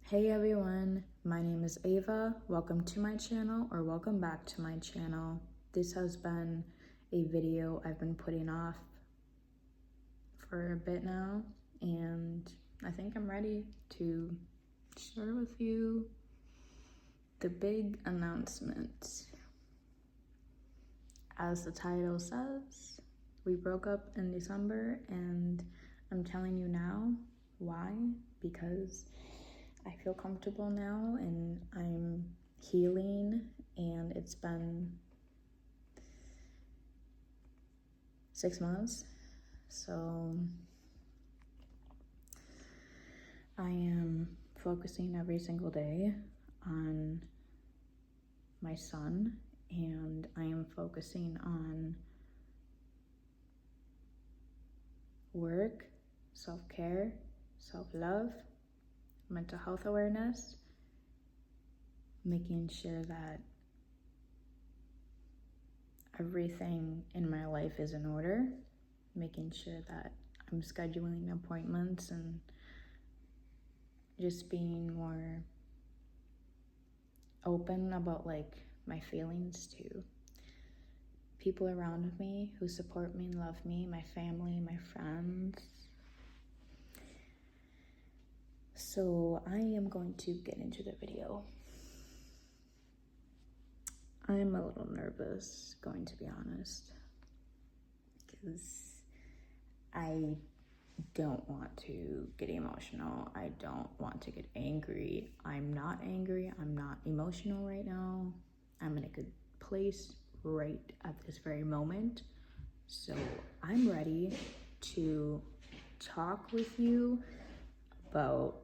Hey everyone, my name is Ava. Welcome to my channel, or welcome back to my channel. This has been a video I've been putting off for a bit now, and I think I'm ready to share with you the big announcement. As the title says, we broke up in December, and I'm telling you now why. Because I feel comfortable now and I'm healing, and it's been 6 months. So I am focusing every single day on my son, and I am focusing on work, self-care, self-love, mental health awareness, making sure that everything in my life is in order, making sure that I'm scheduling appointments and just being more open about my feelings to people around me who support me and love me, my family, my friends. So I am going to get into the video. I'm a little nervous, going to be honest, because I don't want to get emotional. I don't want to get angry. I'm not angry. I'm not emotional right now. I'm in a good place right at this very moment. So I'm ready to talk with you about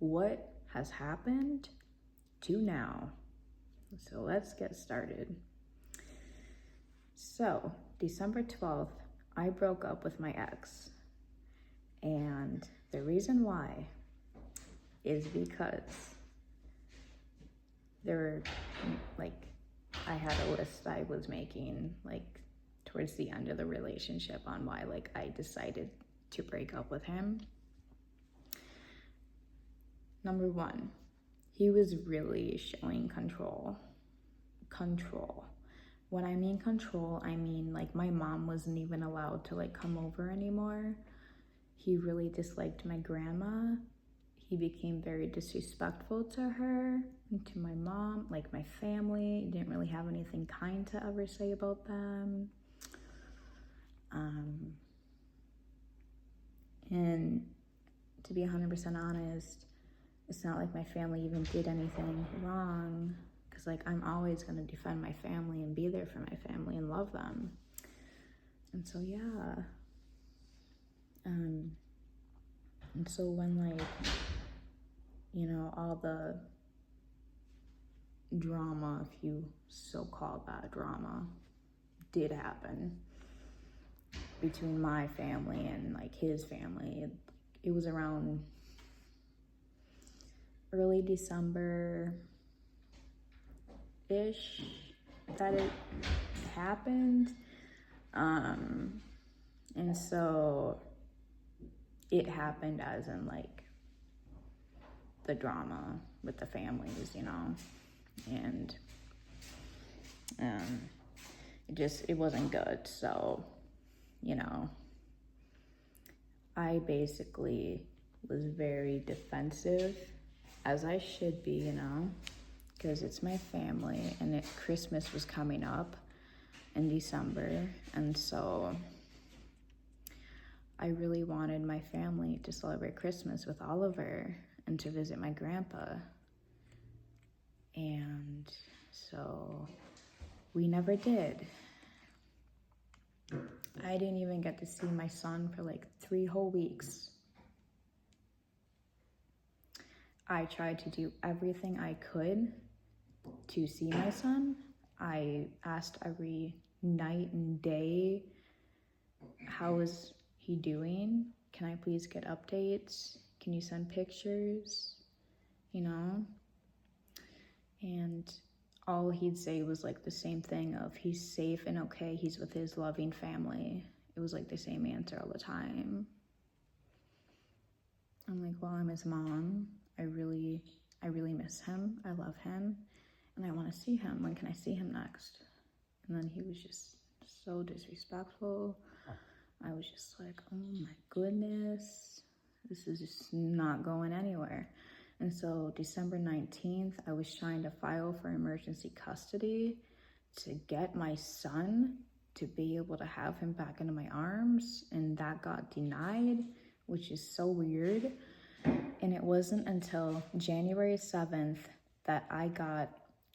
what has happened to now. So let's get started. So December 12th, I broke up with my ex. And the reason why is because I had a list I was making towards the end of the relationship on why I decided to break up with him. Number one, he was really showing control. When I mean control, I mean my mom wasn't even allowed to come over anymore. He really disliked my grandma. He became very disrespectful to her and to my mom, my family. He didn't really have anything kind to ever say about them. And to be 100% honest, it's not like my family even did anything wrong, because I'm always going to defend my family and be there for my family and love them. And so yeah. And so when all the drama, if you so call that drama, did happen between my family and his family, it was around early December-ish that it happened. And so it happened as in the drama with the families, and it wasn't good. So, I basically was very defensive, as I should be, because it's my family, and Christmas was coming up in December, and so I really wanted my family to celebrate Christmas with Oliver and to visit my grandpa. And so we never did. I didn't even get to see my son for 3 whole weeks. I tried to do everything I could to see my son. I asked every night and day, how is he doing? Can I please get updates? Can you send pictures? And all he'd say was the same thing of, he's safe and okay, he's with his loving family. It was the same answer all the time. I'm well, I'm his mom. I really miss him. I love him. And I want to see him. When can I see him next? And then he was just so disrespectful. I was just like, oh my goodness, this is just not going anywhere. And so December 19th, I was trying to file for emergency custody to get my son to be able to have him back into my arms. And that got denied, which is so weird. And it wasn't until January 7th that I got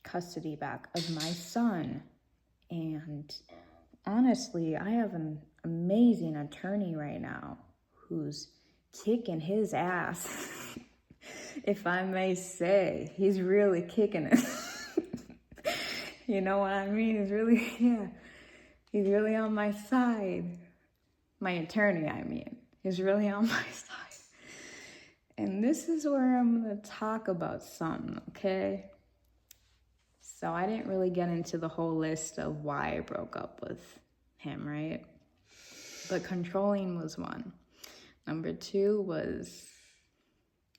custody back of my son. And honestly, I have an amazing attorney right now who's kicking his ass, if I may say. He's really kicking it. You know what I mean? He's really on my side. My attorney, I mean. He's really on my side. And this is where I'm going to talk about something, okay? So I didn't really get into the whole list of why I broke up with him, right? But controlling was one. Number 2 was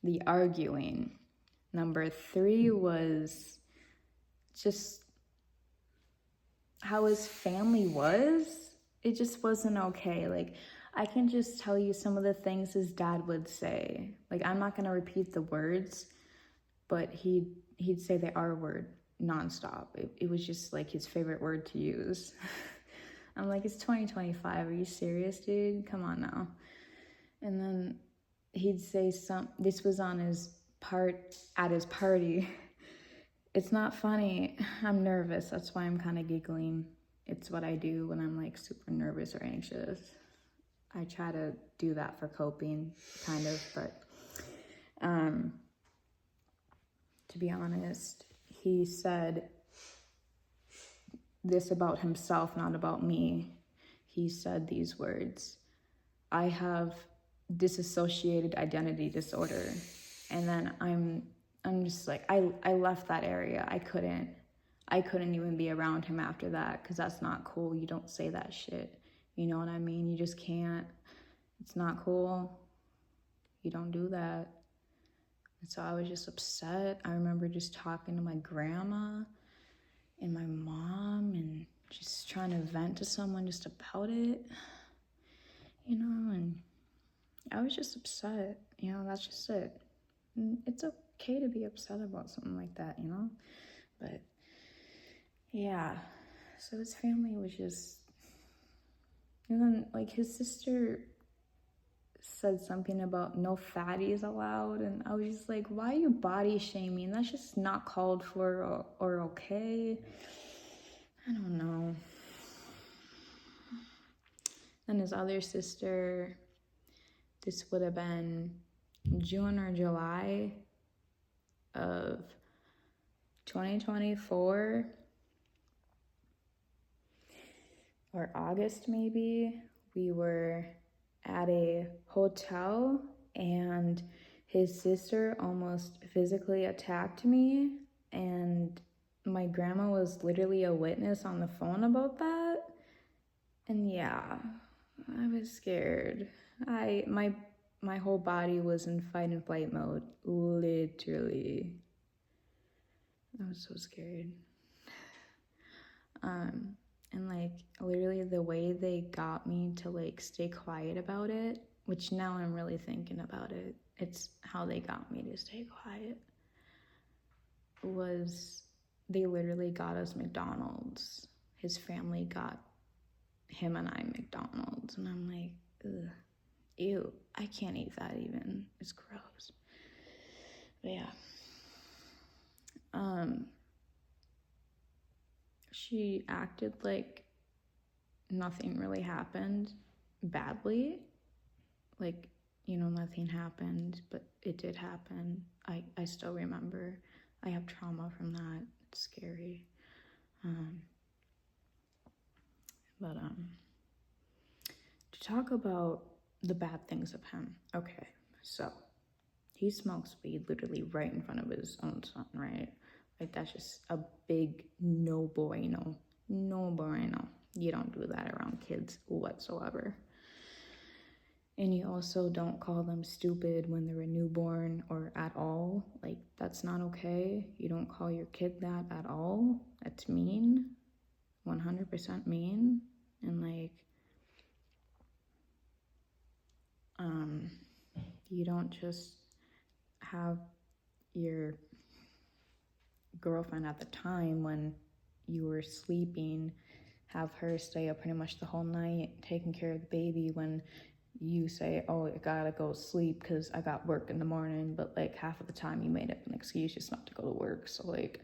the arguing. Number 3 was just how his family was. It just wasn't okay. Like, I can just tell you some of the things his dad would say. Like, I'm not going to repeat the words, but he'd say the R word nonstop. It was just like his favorite word to use. I'm like, it's 2025. Are you serious, dude? Come on now. And then he'd say this was on at his party. It's not funny. I'm nervous. That's why I'm kind of giggling. It's what I do when I'm like super nervous or anxious. I try to do that for coping, kind of, but to be honest, he said this about himself, not about me. He said these words: I have dissociated identity disorder. And then I'm just like, I left that area. I couldn't even be around him after that, because that's not cool. You don't say that shit. You know what I mean? You just can't. It's not cool. You don't do that. And so I was just upset. I remember just talking to my grandma and my mom and just trying to vent to someone just about it, you know, and I was just upset, you know, that's just it. And it's okay to be upset about something like that, you know, but yeah, so his family was just, and then like his sister said something about no fatties allowed, and I was just like, why are you body shaming? That's just not called for or okay. I don't know. And his other sister, this would have been June or July of 2024, or August maybe. We were at a hotel and his sister almost physically attacked me, and my grandma was literally a witness on the phone about that. And yeah, I was scared. My whole body was in fight and flight mode, literally. I was so scared. And like literally the way they got me to like stay quiet about it, which now I'm really thinking about it, it's how they got me to stay quiet, was they literally got us McDonald's. His family got him and I McDonald's, and I'm like, ugh, ew, I can't eat that even. It's gross. But yeah. She acted like nothing really happened badly. Like, you know, nothing happened, but it did happen. I still remember. I have trauma from that. It's scary. But to talk about the bad things of him. Okay, so he smokes weed literally right in front of his own son, right? Like, that's just a big no bueno. No bueno. You don't do that around kids whatsoever. And you also don't call them stupid when they're a newborn or at all. That's not okay. You don't call your kid that at all. That's mean. 100% mean. And like, you don't just have your girlfriend at the time when you were sleeping, have her stay up pretty much the whole night taking care of the baby when you say, oh, I gotta go sleep because I got work in the morning, but like half of the time you made up an excuse just not to go to work. So like,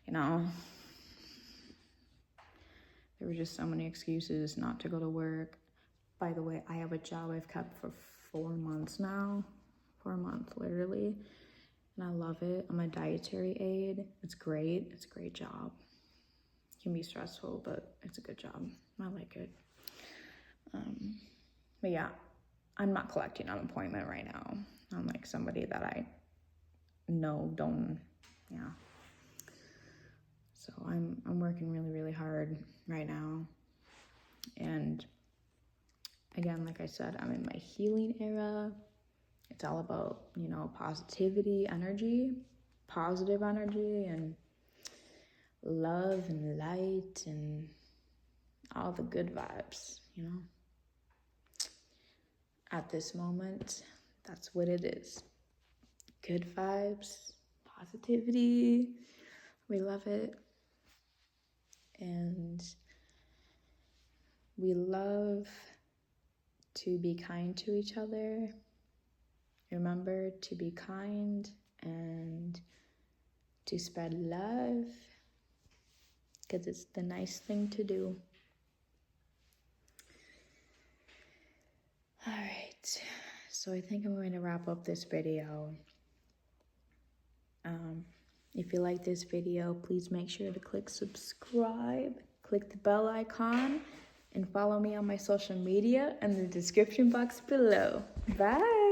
you know, there were just so many excuses not to go to work. By the way, I have a job I've kept for 4 months now. 4 months, literally. And I love it. I'm a dietary aide. It's great. It's a great job. It can be stressful, but it's a good job. I like it. But yeah, I'm not collecting unemployment right now. I'm like somebody that I know don't, yeah. So I'm working really, really hard right now. And again, like I said, I'm in my healing era. It's all about, you know, positivity, positive energy, and love and light and all the good vibes, you know. At this moment, that's what it is. Good vibes, positivity. We love it. And we love to be kind to each other. Remember to be kind and to spread love, because it's the nice thing to do. All right, so I think I'm going to wrap up this video. If you like this video, please make sure to click subscribe, click the bell icon, and follow me on my social media in the description box below. Bye!